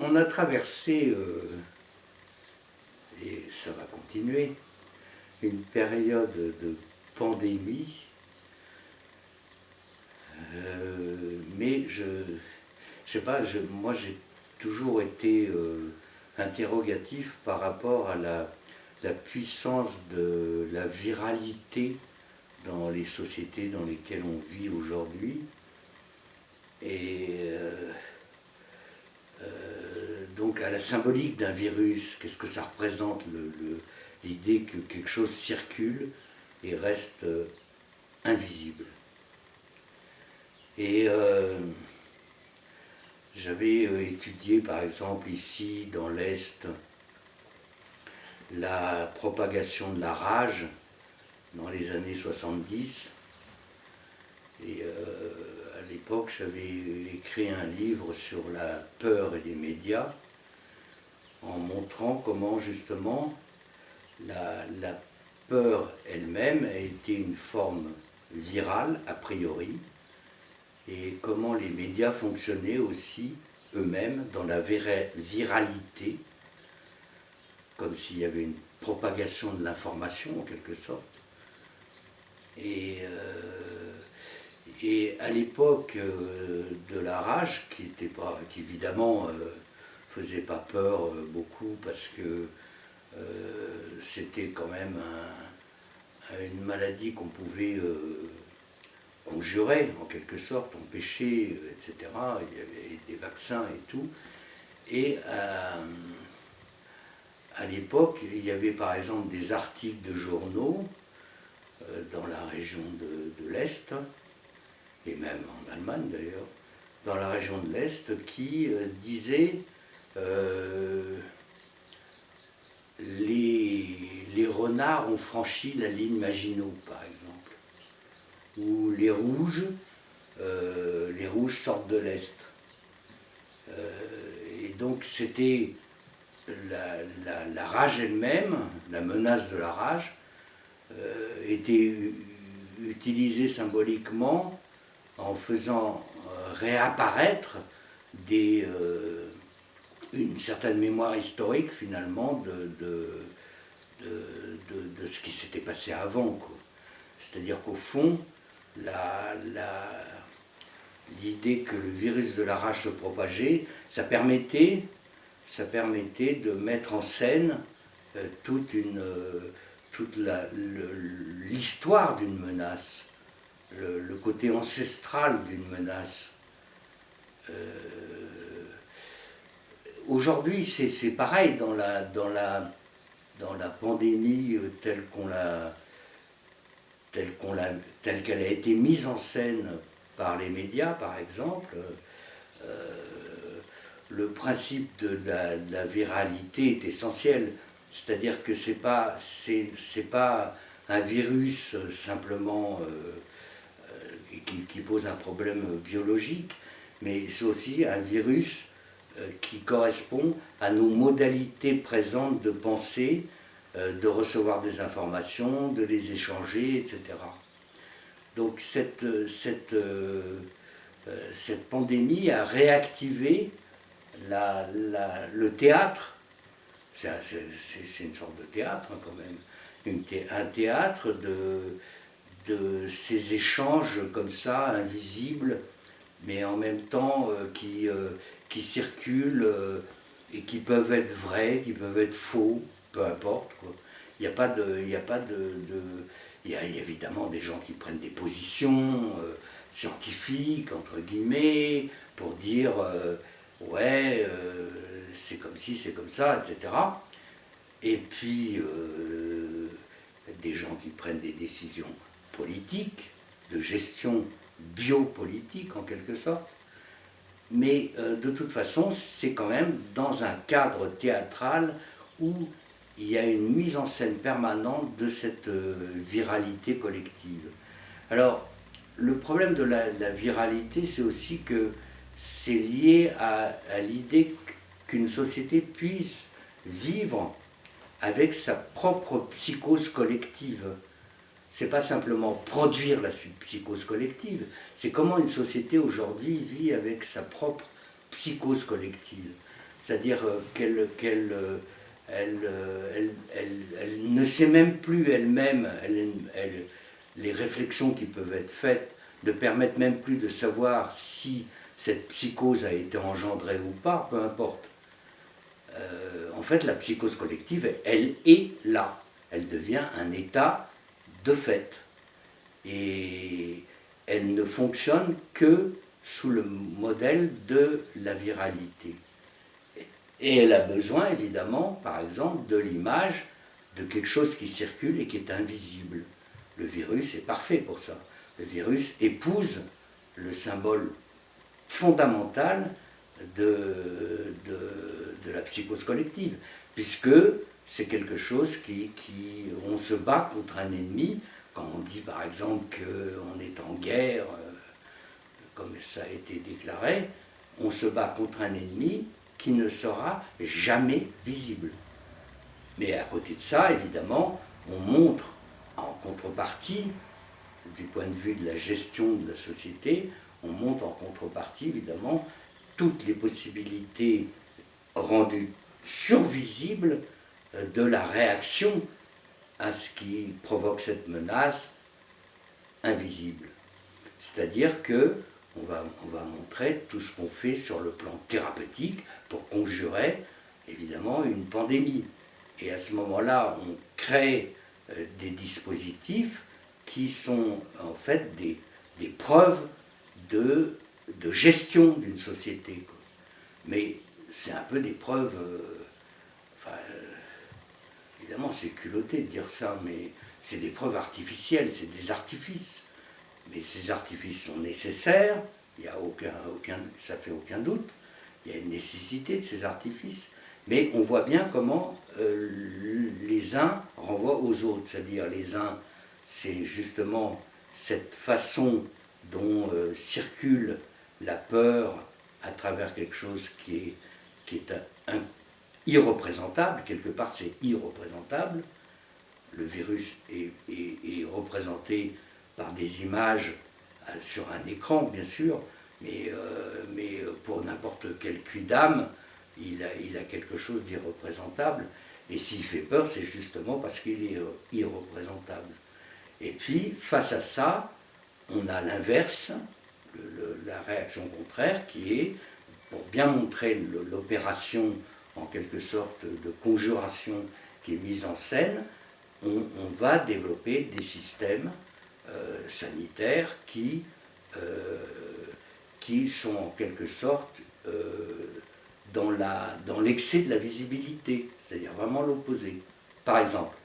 on a traversé, et ça va continuer, une période de pandémie, mais je sais pas, moi j'ai toujours été interrogatif par rapport à la puissance de la viralité dans les sociétés dans lesquelles on vit aujourd'hui. Et donc à la symbolique d'un virus, qu'est-ce que ça représente, l'idée que quelque chose circule et reste invisible. Et j'avais étudié par exemple ici dans l'Est la propagation de la rage dans les années 70. Et à l'époque, j'avais écrit un livre sur la peur et les médias, en montrant comment justement la peur elle-même a été une forme virale a priori, et comment les médias fonctionnaient aussi eux-mêmes dans la viralité, comme s'il y avait une propagation de l'information en quelque sorte. Et à l'époque de la rage, qui évidemment faisait pas peur beaucoup, parce que c'était quand même une maladie qu'on pouvait conjurer en quelque sorte, empêcher, etc. Il y avait des vaccins et tout. Et à l'époque, il y avait par exemple des articles de journaux dans la région de l'Est, et même en Allemagne d'ailleurs, dans la région de l'Est, qui disaient les renards ont franchi la ligne Maginot, par exemple, ou les rouges sortent de l'Est. Et donc c'était la rage elle-même, la menace de la rage, était utilisée symboliquement en faisant réapparaître une certaine mémoire historique finalement de ce qui s'était passé avant. C'est-à-dire qu'au fond, l'idée que le virus de la rage se propageait, ça permettait de mettre en scène toute l'histoire d'une menace, le côté ancestral d'une menace. Aujourd'hui, c'est pareil dans la pandémie telle qu'elle a été mise en scène par les médias, par exemple. Le principe de la viralité est essentiel. C'est-à-dire que c'est pas un virus simplement qui pose un problème biologique, mais c'est aussi un virus qui correspond à nos modalités présentes de penser, de recevoir des informations, de les échanger, etc. Donc cette pandémie a réactivé le théâtre. C'est une sorte de théâtre quand même, un théâtre de ces échanges comme ça, invisibles, mais en même temps qui circulent et qui peuvent être vrais, qui peuvent être faux, peu importe, quoi. Il y a évidemment des gens qui prennent des positions scientifiques, entre guillemets, pour dire ouais, c'est comme ci, c'est comme ça, etc. Et puis des gens qui prennent des décisions politiques, de gestion biopolitique en quelque sorte. Mais de toute façon, c'est quand même dans un cadre théâtral où il y a une mise en scène permanente de cette viralité collective. Alors, le problème de la viralité, c'est aussi que c'est lié à l'idée qu'une société puisse vivre avec sa propre psychose collective. C'est pas simplement produire la psychose collective, c'est comment une société aujourd'hui vit avec sa propre psychose collective. c'est-à-dire elle ne sait même plus elle-même, les réflexions qui peuvent être faites ne permettent même plus de savoir si cette psychose a été engendrée ou pas, peu importe. En fait, la psychose collective, elle est là. Elle devient un état de fait. Et elle ne fonctionne que sous le modèle de la viralité. Et elle a besoin, évidemment, par exemple, de l'image de quelque chose qui circule et qui est invisible. Le virus est parfait pour ça. Le virus épouse le symbole fondamental de la psychose collective, puisque c'est quelque chose on se bat contre un ennemi, quand on dit par exemple qu'on est en guerre, comme ça a été déclaré, on se bat contre un ennemi qui ne sera jamais visible. Mais à côté de ça, évidemment, on montre en contrepartie, du point de vue de la gestion de la société, on montre en contrepartie, évidemment, toutes les possibilités rendues survisibles de la réaction à ce qui provoque cette menace invisible. C'est-à-dire que on va montrer tout ce qu'on fait sur le plan thérapeutique pour conjurer, évidemment, une pandémie. Et à ce moment-là, on crée des dispositifs qui sont en fait des preuves de gestion d'une société. Mais c'est un peu des preuves, évidemment c'est culotté de dire ça, mais c'est des preuves artificielles, c'est des artifices. Mais ces artifices sont nécessaires, ça fait aucun doute, il y a une nécessité de ces artifices, mais on voit bien comment les uns renvoient aux autres, c'est-à-dire les uns, c'est justement cette façon dont circule la peur à travers quelque chose qui est irreprésentable, quelque part c'est irreprésentable. Le virus est représenté par des images sur un écran, bien sûr, mais pour n'importe quel quidam, il a quelque chose d'irreprésentable. Et s'il fait peur, c'est justement parce qu'il est irreprésentable. Et puis, face à ça, on a l'inverse, la réaction contraire, qui est, pour bien montrer l'opération, en quelque sorte, de conjuration qui est mise en scène, on va développer des systèmes sanitaires qui sont en quelque sorte dans l'excès de la visibilité, c'est-à-dire vraiment l'opposé. Par exemple,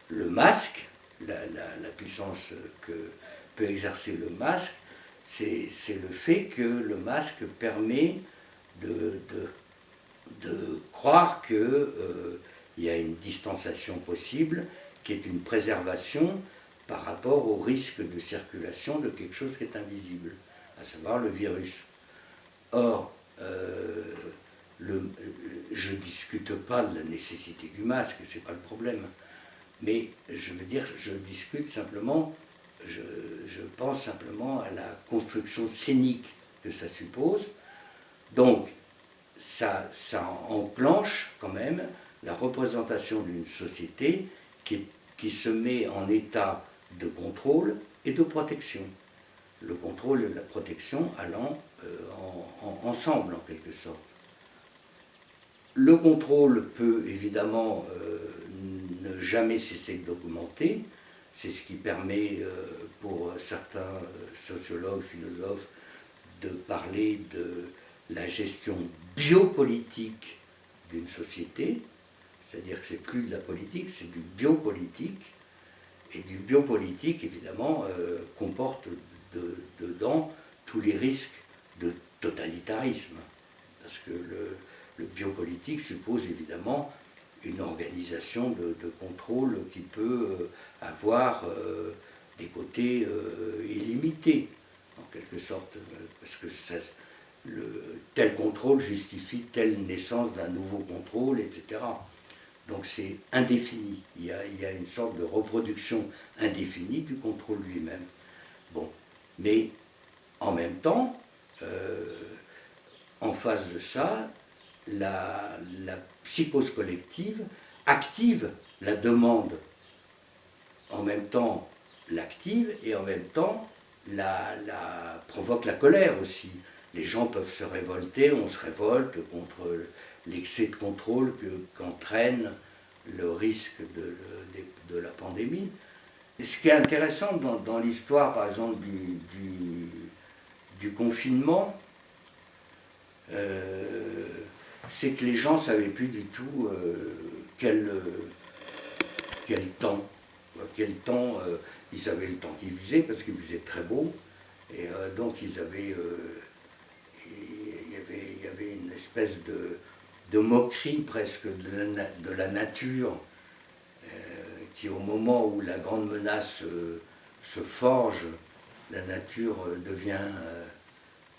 le masque, la puissance que peut exercer le masque, c'est le fait que le masque permet de croire qu'il y a une distanciation possible, qui est une préservation par rapport au risque de circulation de quelque chose qui est invisible, à savoir le virus. Or, je ne discute pas de la nécessité du masque, ce n'est pas le problème, mais je veux dire, je discute simplement, je pense simplement à la construction scénique que ça suppose. Donc, ça enclenche quand même la représentation d'une société qui se met en état de contrôle et de protection. Le contrôle et la protection allant ensemble, en quelque sorte. Le contrôle peut évidemment ne jamais cesser d'augmenter. C'est ce qui permet pour certains sociologues, philosophes, de parler de la gestion biopolitique d'une société, c'est-à-dire que c'est plus de la politique, c'est du biopolitique, et du biopolitique évidemment comporte dedans tous les risques de totalitarisme, parce que le biopolitique suppose évidemment une organisation de contrôle qui peut avoir des côtés illimités, en quelque sorte, parce que tel contrôle justifie telle naissance d'un nouveau contrôle, etc. Donc c'est indéfini, il y a une sorte de reproduction indéfinie du contrôle lui-même. Bon, mais en même temps, en face de ça, la psychose collective active la demande, en même temps l'active et en même temps provoque la colère aussi. Les gens peuvent se révolter, on se révolte contre l'excès de contrôle qu'entraîne le risque de la pandémie. Et ce qui est intéressant dans l'histoire, par exemple, du confinement, c'est que les gens ne savaient plus du tout quel temps. Ils savaient le temps qu'il faisait parce qu'il faisait très beau. Et donc il y avait une espèce de moquerie presque de la nature qui, au moment où la grande menace se forge, la nature devient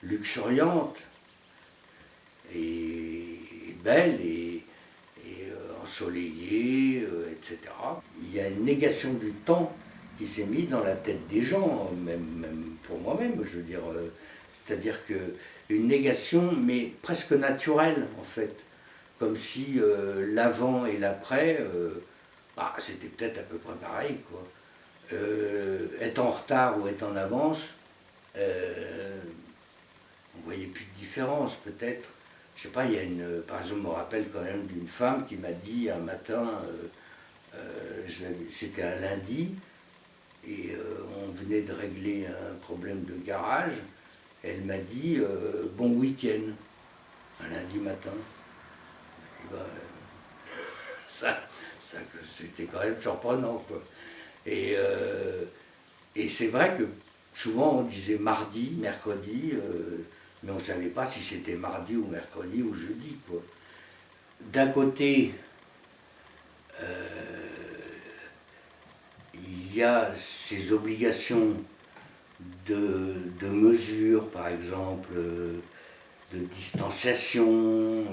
luxuriante et belle et ensoleillée, etc. Il y a une négation du temps qui s'est mise dans la tête des gens, même pour moi-même, je veux dire. C'est-à-dire qu'une négation, mais presque naturelle, en fait. Comme si l'avant et l'après, c'était peut-être à peu près pareil, quoi. Être en retard ou être en avance, on ne voyait plus de différence, peut-être. Je sais pas, par exemple, je me rappelle quand même d'une femme qui m'a dit un matin, c'était un lundi, et on venait de régler un problème de garage. Elle m'a dit bon week-end, un lundi matin. Et ça, c'était quand même surprenant, quoi. Et c'est vrai que souvent on disait mardi, mercredi, mais on ne savait pas si c'était mardi ou mercredi ou jeudi, quoi. D'un côté, il y a ces obligations de mesures, par exemple, de distanciation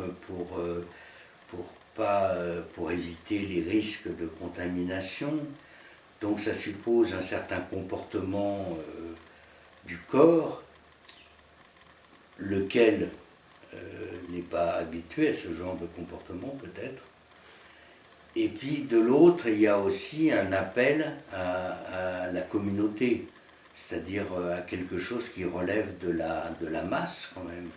pour éviter les risques de contamination. Donc ça suppose un certain comportement du corps, lequel n'est pas habitué à ce genre de comportement peut-être. Et puis de l'autre, il y a aussi un appel à la communauté, c'est-à-dire à quelque chose qui relève de la masse quand même.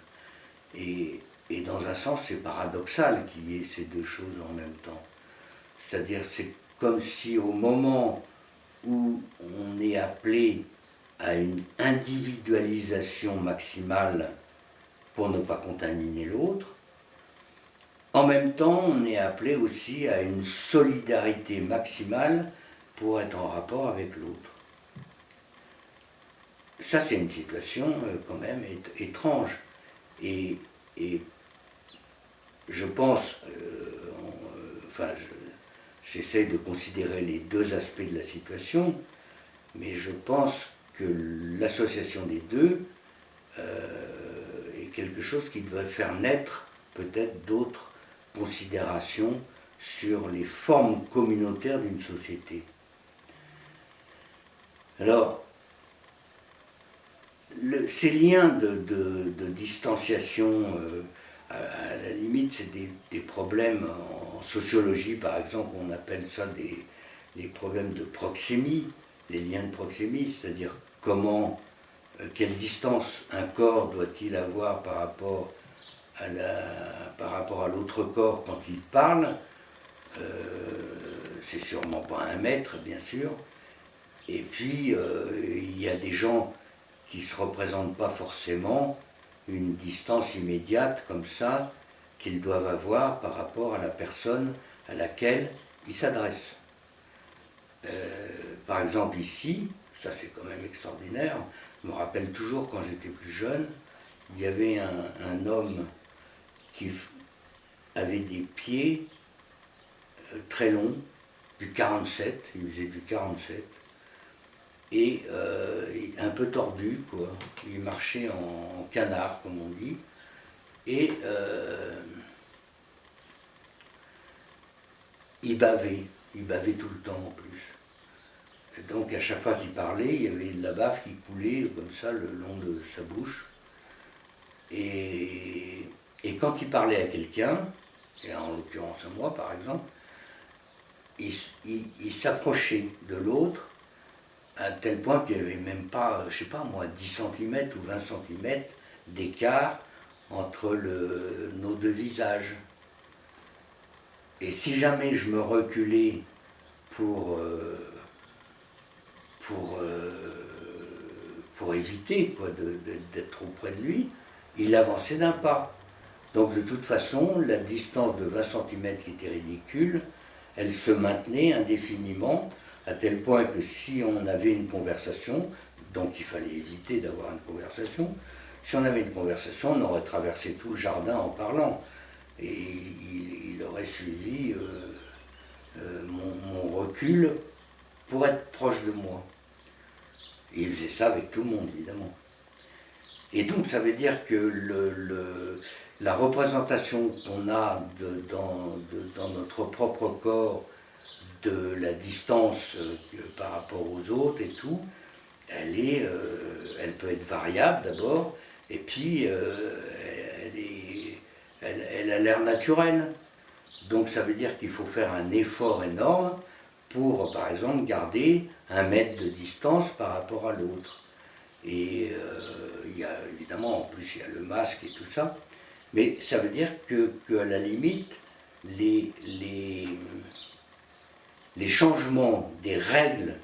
Et dans un sens, c'est paradoxal qu'il y ait ces deux choses en même temps. C'est-à-dire c'est comme si au moment où on est appelé à une individualisation maximale pour ne pas contaminer l'autre, en même temps, on est appelé aussi à une solidarité maximale pour être en rapport avec l'autre. Ça, c'est une situation quand même étrange. Et je pense, j'essaie de considérer les deux aspects de la situation, mais je pense que l'association des deux est quelque chose qui devrait faire naître peut-être d'autres considérations sur les formes communautaires d'une société. Alors, ces liens de distanciation, à la limite, c'est des problèmes en sociologie, par exemple, on appelle ça des problèmes de proxémie, les liens de proxémie, c'est-à-dire quelle distance un corps doit-il avoir par rapport à l'autre corps quand il parle. C'est sûrement pas 1 mètre, bien sûr. Et puis, il y a des gens qui ne se représentent pas forcément une distance immédiate comme ça qu'ils doivent avoir par rapport à la personne à laquelle ils s'adressent. Par exemple ici, ça c'est quand même extraordinaire, je me rappelle toujours quand j'étais plus jeune, il y avait un homme qui avait des pieds très longs, du 47, il faisait du 47, et un peu tordu, quoi. Il marchait en canard, comme on dit, et il bavait tout le temps en plus. Et donc à chaque fois qu'il parlait, il y avait de la bave qui coulait comme ça le long de sa bouche. Et Et quand il parlait à quelqu'un, et en l'occurrence à moi par exemple, il s'approchait de l'autre à tel point qu'il n'y avait même pas, je sais pas moi, 10 centimètres ou 20 centimètres d'écart entre nos deux visages. Et si jamais je me reculais pour, pour, pour éviter quoi, d'être trop près de lui, il avançait d'un pas. Donc de toute façon, la distance de 20 centimètres qui était ridicule, elle se maintenait indéfiniment, à tel point que si on avait une conversation, donc il fallait éviter d'avoir une conversation, si on avait une conversation, on aurait traversé tout le jardin en parlant. Et il aurait suivi mon recul pour être proche de moi. Et il faisait ça avec tout le monde, évidemment. Et donc ça veut dire que la représentation qu'on a dans notre propre corps de la distance par rapport aux autres et tout, elle peut être variable d'abord, et puis elle a l'air naturelle. Donc ça veut dire qu'il faut faire un effort énorme pour, par exemple, garder 1 mètre de distance par rapport à l'autre. Et il y a évidemment, en plus, il y a le masque et tout ça. Mais ça veut dire qu'à la limite, les changements des règles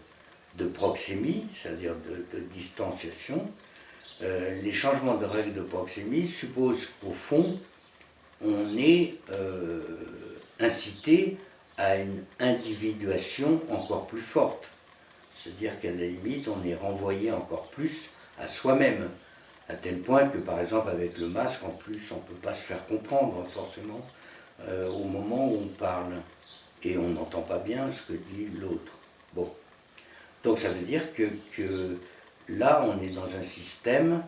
de proxémie, c'est-à-dire de distanciation, les changements de règles de proxémie supposent qu'au fond, on est incité à une individuation encore plus forte. C'est-à-dire qu'à la limite, on est renvoyé encore plus à soi-même, à tel point que, par exemple, avec le masque, en plus, on ne peut pas se faire comprendre, forcément, au moment où on parle. Et on n'entend pas bien ce que dit l'autre. Bon. Donc ça veut dire que là, on est dans un système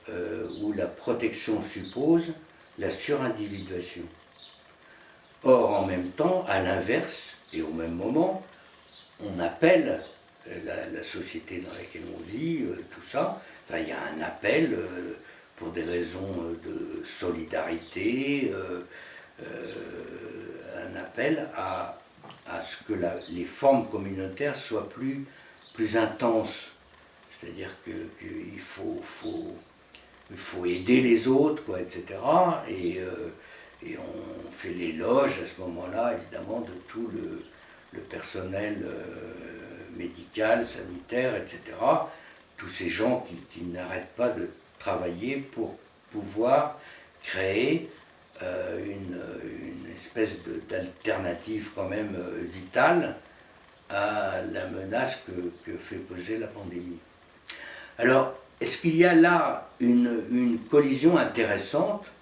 où la protection suppose la surindividuation. Or, en même temps, à l'inverse, et au même moment, on appelle la société dans laquelle on vit, tout ça, enfin, il y a un appel pour des raisons de solidarité, un appel à ce que les formes communautaires soient plus intenses. C'est-à-dire qu'il faut aider les autres, quoi, etc. Et on fait l'éloge à ce moment-là, évidemment, de tout le personnel médical, sanitaire, etc. Tous ces gens qui n'arrêtent pas de travailler pour pouvoir créer une espèce d'alternative quand même vitale à la menace que fait peser la pandémie. Alors, est-ce qu'il y a là une collision intéressante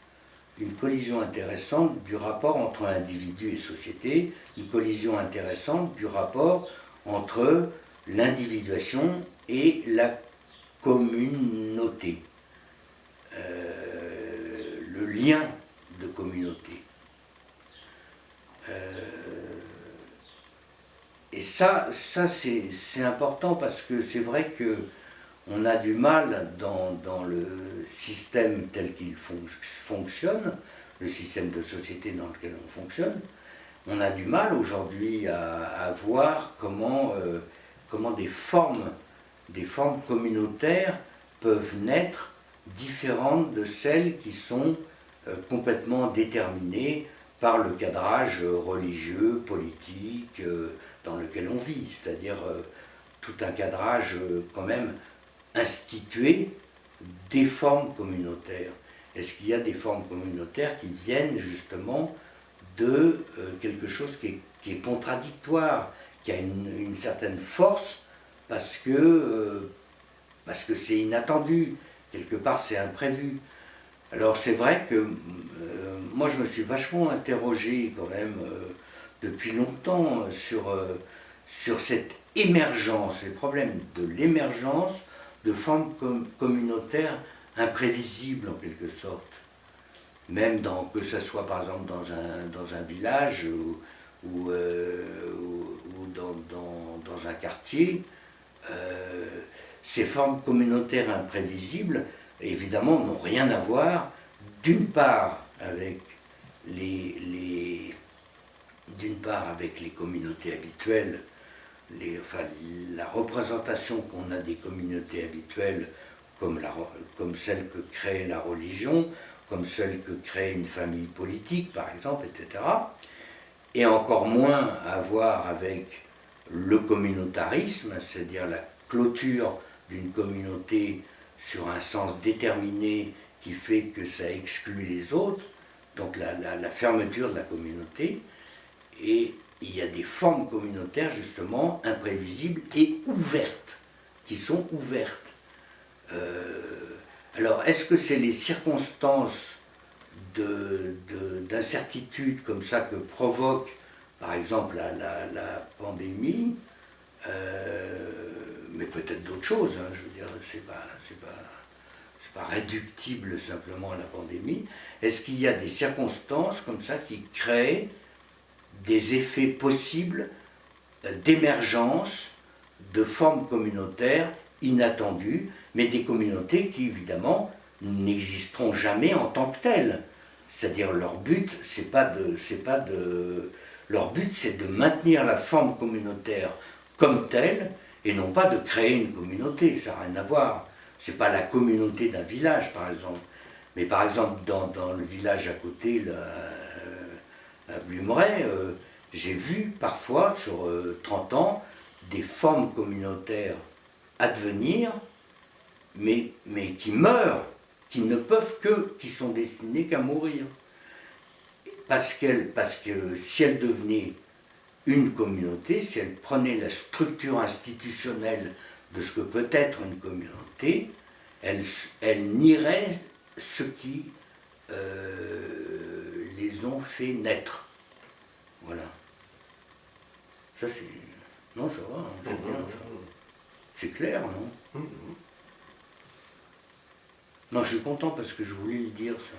du rapport entre individu et société, une collision intéressante du rapport entre l'individuation et la communauté, le lien de communauté. Et ça c'est important parce que c'est vrai que on a du mal dans le système tel qu'il fonctionne, le système de société dans lequel on fonctionne, on a du mal aujourd'hui à voir comment des formes communautaires peuvent naître différentes de celles qui sont complètement déterminées par le cadrage religieux, politique dans lequel on vit, c'est-à-dire tout un cadrage quand même institué des formes communautaires. Est-ce qu'il y a des formes communautaires qui viennent justement de quelque chose qui est contradictoire, qui a une certaine force parce que c'est inattendu, quelque part c'est imprévu. Alors c'est vrai que moi je me suis vachement interrogé quand même depuis longtemps sur cette émergence, les problèmes de l'émergence de formes communautaires imprévisibles en quelque sorte. Même que ce soit par exemple dans un village ou dans un quartier, ces formes communautaires imprévisibles, évidemment, n'ont rien à voir, d'une part, avec d'une part avec les communautés habituelles, la représentation qu'on a des communautés habituelles comme celle que crée la religion, comme celle que crée une famille politique par exemple, etc. Et encore moins à voir avec le communautarisme, c'est-à-dire la clôture d'une communauté sur un sens déterminé qui fait que ça exclut les autres, donc la fermeture de la communauté. Et il y a des formes communautaires justement imprévisibles et ouvertes, qui sont ouvertes. Alors est-ce que c'est les circonstances d'incertitude comme ça que provoque par exemple la pandémie, mais peut-être d'autres choses, hein, je veux dire, c'est pas réductible simplement à la pandémie. Est-ce qu'il y a des circonstances comme ça qui créent des effets possibles d'émergence de formes communautaires inattendues, mais des communautés qui évidemment n'existeront jamais en tant que telles. C'est-à-dire leur but, leur but c'est de maintenir la forme communautaire comme telle et non pas de créer une communauté, ça n'a rien à voir. C'est pas la communauté d'un village par exemple, mais par exemple dans le village à côté, à Blumeret, j'ai vu parfois sur 30 ans des formes communautaires advenir, mais qui meurent, qui ne peuvent qui sont destinées qu'à mourir. Parce que si elles devenaient une communauté, si elles prenaient la structure institutionnelle de ce que peut être une communauté, elles nieraient ce qui les ont fait naître. Voilà. Ça c'est... Non, ça va, hein, c'est bien ça. C'est clair, non? Non, je suis content parce que je voulais le dire ça.